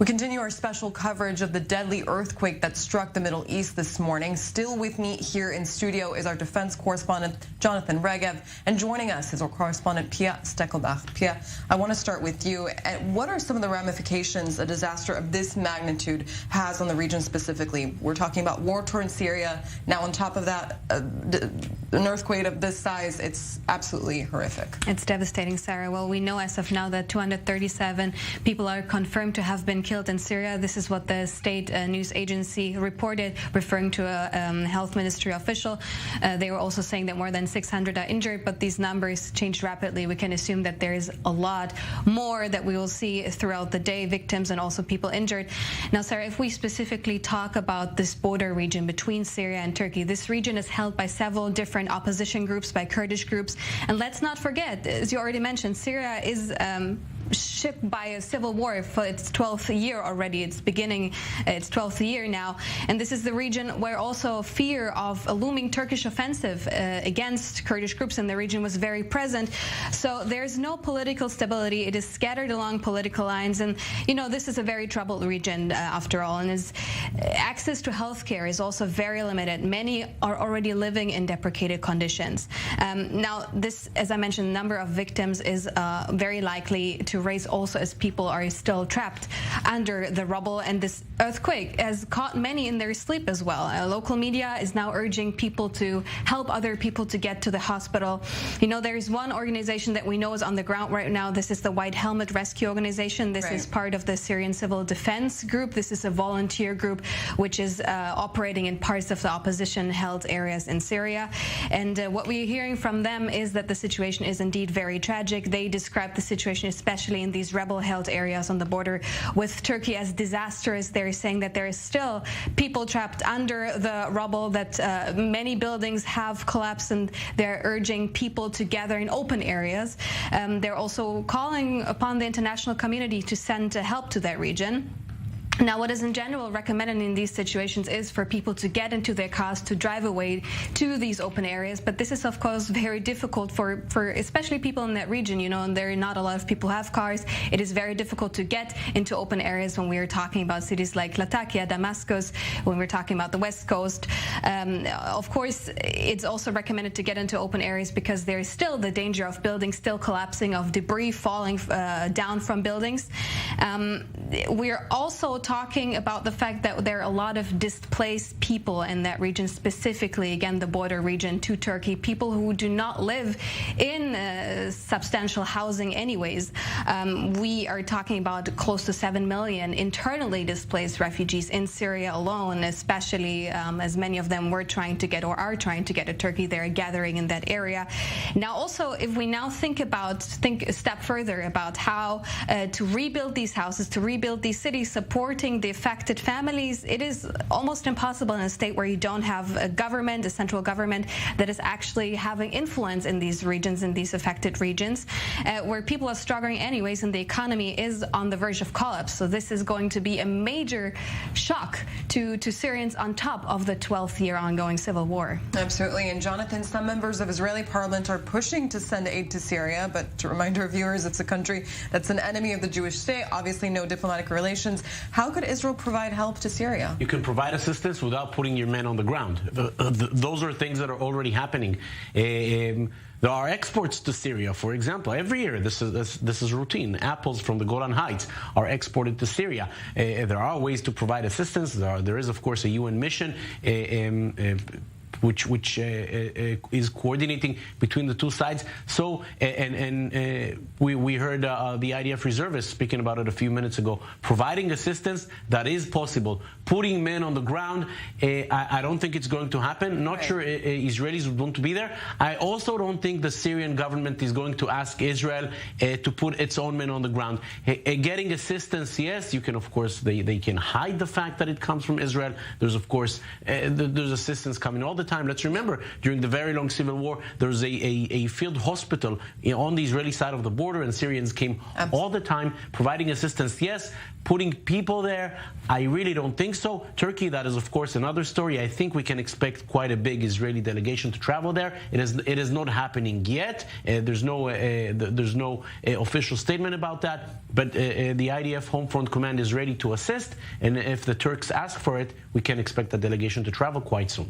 We continue our special coverage of the deadly earthquake that struck the Middle East this morning. Still with me here in studio is our defense correspondent, Jonathan Regev, and joining us is our correspondent, Pia Steckelbach. Pia, I want to start with you. What are some of the ramifications a disaster of this magnitude has on the region specifically? We're talking about war-torn Syria. Now, on top of that, an earthquake of this size, it's absolutely horrific. It's devastating, Sarah. Well, we know as of now that 237 people are confirmed to have been killed in Syria. This is what the state news agency reported, referring to a health ministry official. They were also saying that more than 600 are injured, but these numbers changed rapidly. We can assume that there is a lot more that we will see throughout the day, victims and also people injured. Now, Sarah, if we specifically talk about this border region between Syria and Turkey, this region is held by several different opposition groups, by Kurdish groups. And let's not forget, as you already mentioned, Syria is shipped by a civil war for its 12th year already. It's beginning its 12th year now. And this is the region where also fear of a looming Turkish offensive against Kurdish groups in the region was very present. So there's no political stability. It is scattered along political lines. And, you know, this is a very troubled region after all. And access to healthcare is also very limited. Many are already living in deprecated conditions. Now, this, as I mentioned, the number of victims is very likely to raise also as people are still trapped under the rubble, and this earthquake has caught many in their sleep as well. Local media is now urging people to help other people to get to the hospital. You know, there is one organization that we know is on the ground right now. This is the White Helmet Rescue Organization. This is part of the Syrian Civil Defense Group. This is a volunteer group which is operating in parts of the opposition-held areas in Syria. And what we're hearing from them is that the situation is indeed very tragic. They describe the situation, especially in these rebel-held areas on the border with Turkey, as disastrous. They're saying that there is still people trapped under the rubble, that many buildings have collapsed, and they're urging people to gather in open areas. They're also calling upon the international community to send help to that region. Now, what is in general recommended in these situations is for people to get into their cars, to drive away to these open areas. But this is, of course, very difficult for especially people in that region, you know, and there are not a lot of people who have cars. It is very difficult to get into open areas when we are talking about cities like Latakia, Damascus, when we're talking about the West Coast. Of course, it's also recommended to get into open areas because there is still the danger of buildings still collapsing, of debris falling down from buildings. We're also talking about the fact that there are a lot of displaced people in that region, specifically, again, the border region to Turkey, people who do not live in substantial housing anyways. We are talking about close to 7 million internally displaced refugees in Syria alone, especially as many of them were trying to get or are trying to get to Turkey. They're gathering in that area. Now, also, if we now think a step further about how to rebuild these houses, to rebuild these cities, supporting the affected families, it is almost impossible in a state where you don't have a government, a central government that is actually having influence in these regions, in these affected regions, where people are struggling anyways and the economy is on the verge of collapse. So this is going to be a major shock to Syrians on top of the 12th year ongoing civil war. Absolutely. And Jonathan, some members of Israeli parliament are pushing to send aid to Syria, but to remind our viewers, it's a country that's an enemy of the Jewish state, obviously no diplomatic relations. How could Israel provide help to Syria? You can provide assistance without putting your men on the ground. Those are things that are already happening. There are exports to Syria, for example. Every year, this is routine. Apples from the Golan Heights are exported to Syria. There are ways to provide assistance. There is, of course, a UN mission which is coordinating between the two sides. So, we heard the IDF reservists speaking about it a few minutes ago. Providing assistance, that is possible. Putting men on the ground, I don't think it's going to happen. Not sure Israelis would want to be there. I also don't think the Syrian government is going to ask Israel to put its own men on the ground. Getting assistance, yes, you can, of course, they can hide the fact that it comes from Israel. There's, of course, there's assistance coming all the time. Let's remember, during the very long civil war, there was a field hospital on the Israeli side of the border, and Syrians came all the time providing assistance. Yes, putting people there, I really don't think so. Turkey, that is, of course, another story. I think we can expect quite a big Israeli delegation to travel there. It is not happening yet. There's no official statement about that, but the IDF Home Front Command is ready to assist, and if the Turks ask for it, we can expect the delegation to travel quite soon.